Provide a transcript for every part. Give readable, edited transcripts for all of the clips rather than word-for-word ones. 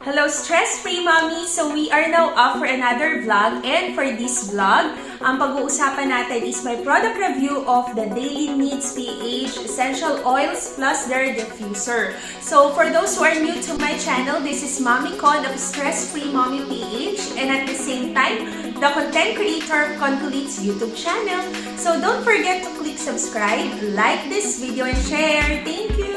Hello, stress-free mommy! So we are now up for another vlog, and for this vlog, ang pag-uusapan natin is my product review of the Daily Needs PH Essential Oils plus their diffuser. So for those who are new to my channel, this is Mommy Con of Stress-Free Mommy PH, and at the same time, the content creator of Concolit's YouTube channel. So don't forget to click subscribe, like this video, and share. Thank you!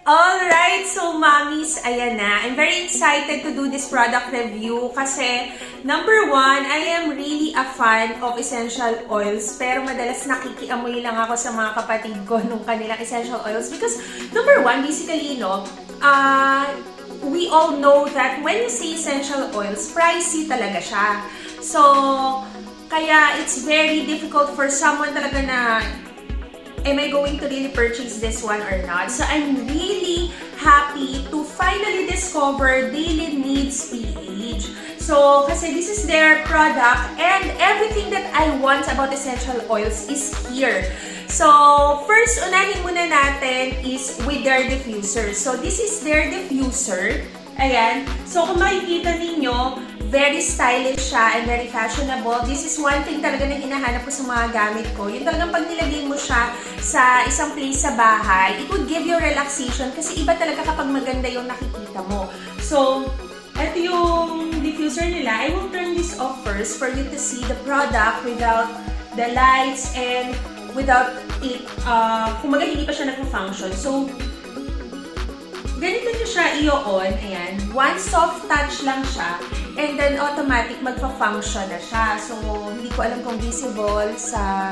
Alright, so mommies, ayan na. I'm very excited to do this product review kasi number one, I am really a fan of essential oils, pero madalas nakikiamoy lang ako sa mga kapatid ko nung kanilang essential oils because number one, basically, we all know that when you say essential oils, pricey talaga siya. So, kaya it's very difficult for someone talaga na am I going to really purchase this one or not? So I'm really happy to finally discover Daily Needs PH. So, kasi this is their product and everything that I want about essential oils is here. So, first, unahin muna natin is with their diffuser. So, this is their diffuser. Ayan. So, kung makikita ninyo, very stylish siya and very fashionable. This is one thing talaga na hinahanap ko sa mga gamit ko. Yung talagang pag nilagay mo siya sa isang place sa bahay, it would give you relaxation kasi iba talaga kapag maganda yung nakikita mo. So, ito yung diffuser nila. I will turn this off first for you to see the product without the lights and without it, kumaga hindi pa siya nagpa-function. So, ganito nyo siya i-on. Ayan. One soft touch lang siya. And then, automatic magpa-function na siya. So, hindi ko alam kung visible sa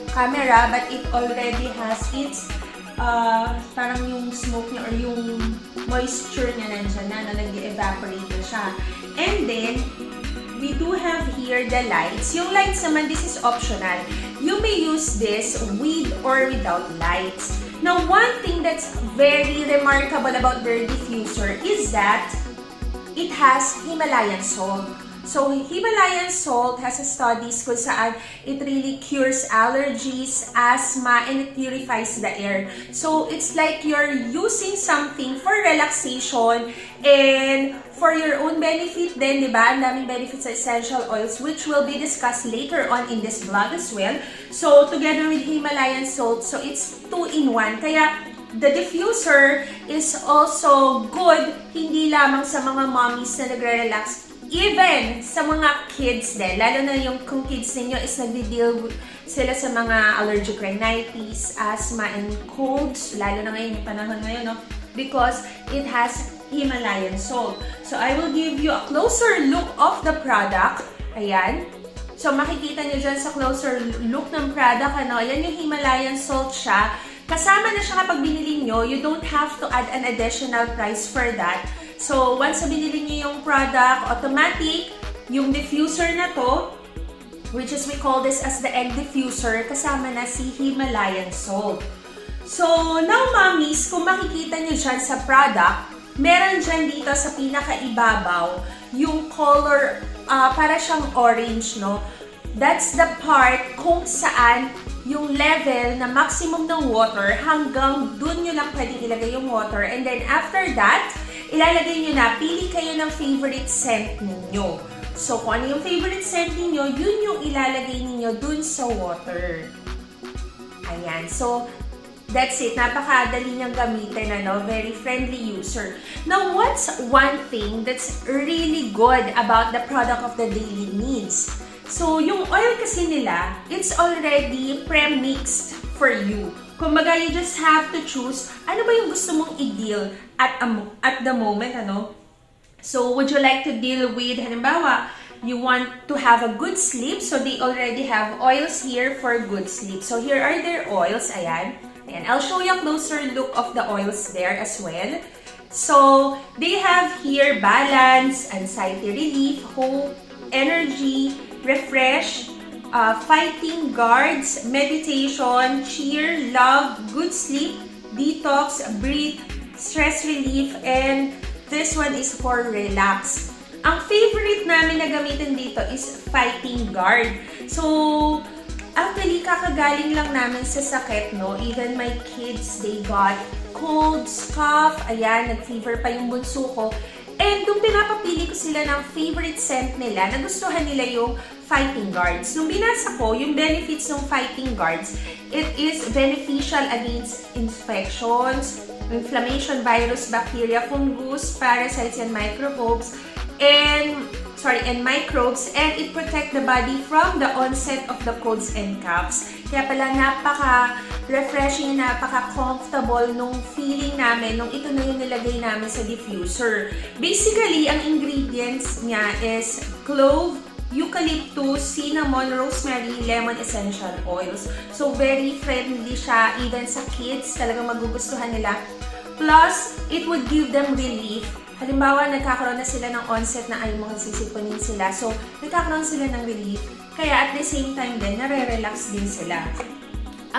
camera, but it already has its, parang yung smoke niya or yung moisture niya nandyan na nag-evaporate na siya. And then, we do have here the lights. Yung lights naman, this is optional. You may use this with or without lights. Now, one thing that's very remarkable about their diffuser is that it has Himalayan salt. So, Himalayan salt has studies kung saan it really cures allergies, asthma, and it purifies the air. So, it's like you're using something for relaxation and for your own benefit din, di ba? Ang daming benefits sa essential oils which will be discussed later on in this vlog as well. So, together with Himalayan salt, so it's 2-in-1. Kaya, the diffuser is also good hindi lamang sa mga mommies na nagre-relax, even sa mga kids din, lalo na yung kung kids ninyo is nagde-deal sila sa mga allergic rhinitis, asthma, and colds, lalo na ngayon yung panahon ngayon, no? Because it has Himalayan salt. So, I will give you a closer look of the product. Ayan. So, makikita nyo dyan sa closer look ng product, ano, ayan yung Himalayan salt siya. Kasama na siya kapag binili nyo, you don't have to add an additional price for that. So, once na binili nyo yung product, automatic, yung diffuser na to, which is we call this as the egg diffuser, kasama na si Himalayan salt. So, now mommies, kung makikita nyo dyan sa product, meron dyan dito sa pinakaibabaw, yung color, para siyang orange, no? That's the part kung saan yung level na maximum ng water hanggang dun nyo lang pwedeng ilagay yung water. And then after that, ilalagay nyo na, pili kayo ng favorite scent ninyo. So kung ano yung favorite scent ninyo, yun yung ilalagay ninyo dun sa water. Ayan. So, that's it. Napakadali niyang gamitin, ano? Very friendly user. Now, what's one thing that's really good about the product of the Daily Needs? So, yung oil kasi nila, it's already pre-mixed for you. Kumbaga, you just have to choose ano ba yung gusto mong i-deal at the moment, ano? So, would you like to deal with, halimbawa, you want to have a good sleep, so they already have oils here for good sleep. So, here are their oils, ayan. Ayan, I'll show you a closer look of the oils there as well. So, they have here balance, anxiety relief, hope, energy, refresh, fighting guards, meditation, cheer, love, good sleep, detox, breathe, stress relief, and this one is for relax. Ang favorite namin na gamitin dito is fighting guard. So, actually, kakagaling lang namin sa sakit, no? Even my kids, they got colds, cough, ayan, nag-fever pa yung bunso ko. And nung pinapapili ko sila ng favorite scent nila, nagustuhan nila yung fighting guards. Nung binasa ko, yung benefits ng fighting guards, it is beneficial against infections, inflammation, virus, bacteria, fungus, parasites, and microbes, and microbes, and it protect the body from the onset of the colds and coughs. Kaya pala napaka-refreshing, napaka-comfortable nung feeling namin nung ito na yung nilagay namin sa diffuser. Basically, ang ingredients niya is clove, eucalyptus, cinnamon, rosemary, lemon essential oils. So, very friendly siya even sa kids. Talagang magugustuhan nila. Plus, it would give them relief. Halimbawa, nagkakaroon na sila ng onset na ay mga sisipunin sila. So, nagkakaroon sila ng relief. Kaya at the same time din, nare-relax din sila.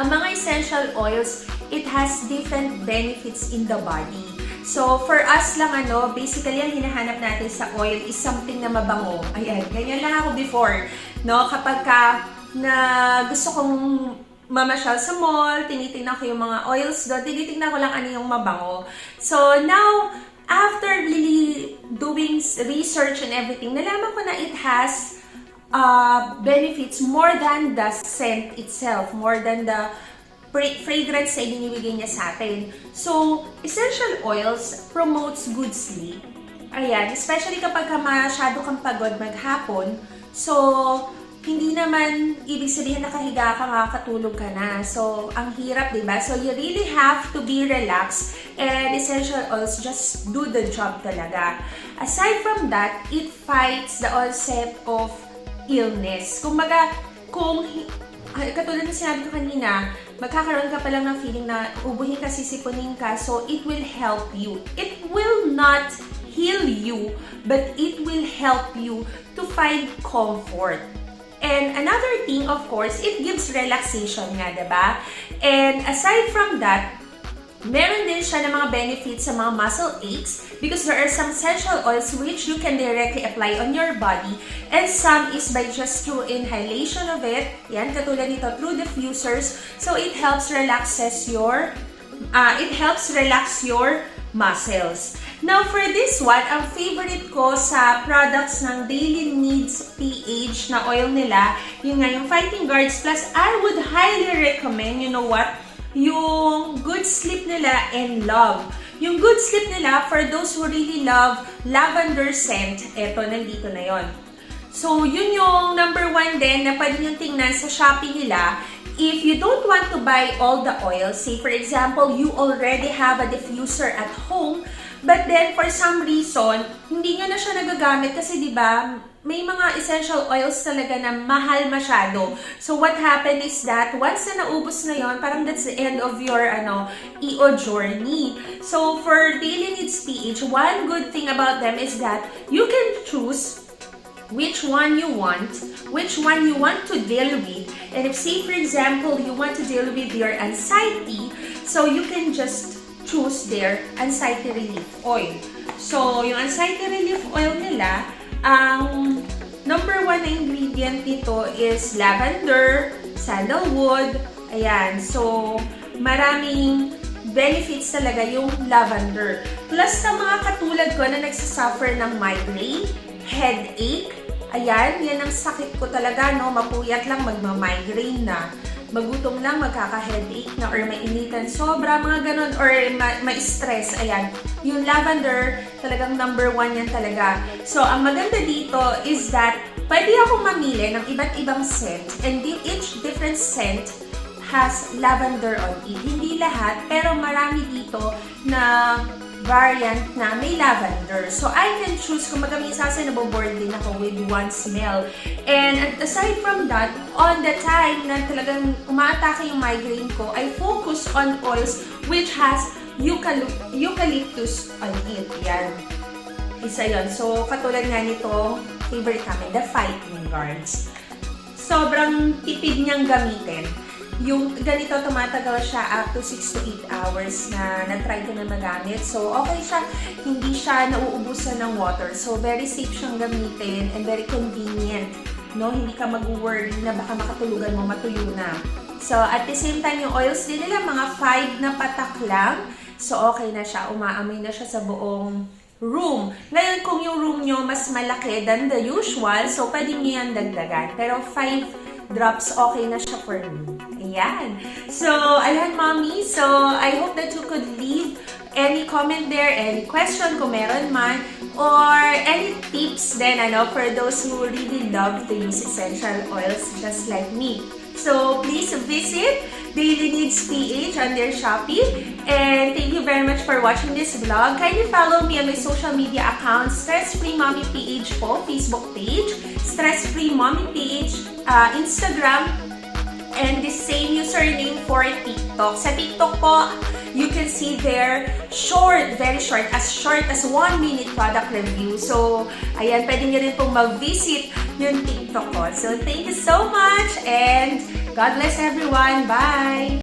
Ang mga essential oils, it has different benefits in the body. So, for us lang, basically, ang hinahanap natin sa oil is something na mabango. Ayan, ganyan lang ako before. No? Kapag na gusto kong mamasyal sa mall, tinitingnan ko yung mga oils doon, tinitingnan ko lang ano yung mabango. So, now, after really doing research and everything, nalaman ko na it has benefits more than the scent itself, more than the fragrance na ibinibigay niya sa atin. So, essential oils promotes good sleep. Ayan, especially kapag masyado kang pagod maghapon. So, hindi naman ibig sabihin nakahiga ka, makakatulog ka na. So, ang hirap, diba? So, you really have to be relaxed, and essential oils just do the job talaga. Aside from that, it fights the onset of illness. Kumbaga, katulad na sinabi ko kanina, magkakaroon ka pa lang ng feeling na ubuhin ka, sisipunin ka, so it will help you. It will not heal you, but it will help you to find comfort. And another thing, of course, it gives relaxation nga, diba? And aside from that, meron din siya ng mga benefits sa mga muscle aches because there are some essential oils which you can directly apply on your body, and some is by just through inhalation of it. Yan, katulad nito, through diffusers. So it helps relax your muscles. Now, for this one, ang favorite ko sa products ng Daily Needs PH na oil nila, yun nga yung Fighting Guards. Plus, I would highly recommend, you know what, yung Good Sleep nila and Love. Yung Good Sleep nila, for those who really love lavender scent, eto, nandito na yon. So, yun yung number one din na pwede nyo tingnan sa Shopee nila. If you don't want to buy all the oils, say for example, you already have a diffuser at home, but then for some reason, hindi nyo na siya nagagamit kasi diba, may mga essential oils talaga na mahal masyado. So what happened is that once na naubos na yon, parang that's the end of your EO journey. So for Daily Needs PH, one good thing about them is that you can choose which one you want to deal with. And if say for example, you want to deal with your anxiety, so you can just choose their anxiety relief oil. So, yung anxiety relief oil nila, ang number one na ingredient nito is lavender, sandalwood, ayan. So, maraming benefits talaga yung lavender. Plus, sa mga katulad ko na nagsasuffer ng migraine, headache, ayan, yan ang sakit ko talaga, no? Mapuyat lang, magma-migraine na. Magutom lang, magkaka-headache na, or mainitan sobra, mga ganun, or ma-stress, ayan. Yung lavender, talagang number one yan talaga. So, ang maganda dito is that, pwede akong mamili ng iba't ibang scent, and each different scent has lavender on it. Hindi lahat, pero marami dito na variant na may lavender. So, I can choose kung minsan naboboard din ako with one smell. And aside from that, on the time na talagang umaatake yung migraine ko, I focus on oils which has eucalyptus on it. Yan. Isa yon. So, katulad nga nito, favorite namin, the Fighting Guards. sobrang tipid niyang gamitin. Yung ganito, tumatagal siya up to 6 to 8 hours na na-try ko na magamit. So, okay siya. Hindi siya nauubusan ng water. So, very safe siyang gamitin and very convenient. No? Hindi ka mag-worry na baka makatulugan mo, matuyo na. So, at the same time, yung oils din nila, mga 5 na patak lang. So, okay na siya. Umaamoy na siya sa buong room. Ngayon, kung yung room nyo mas malaki than the usual, so pwede nyo yan dagdagan. Pero 5 drops, okay na siya for me. Ayan. So, ayan, mommy. So, I hope that you could leave any comment there, any question kung meron man, or any tips then, for those who really love to use essential oils just like me. So, please visit Daily Needs PH on their Shopee. And thank you very much for watching this vlog. Kindly follow me on my social media accounts, Stress Free Mommy PH po, Facebook page, Stress Free Mommy PH, Instagram, and the same username for TikTok. Sa TikTok po, you can see there short, very short as 1 minute product review. So, ayan, pwede nyo rin pong mag-visit yung TikTok ko. So, thank you so much and God bless everyone. Bye!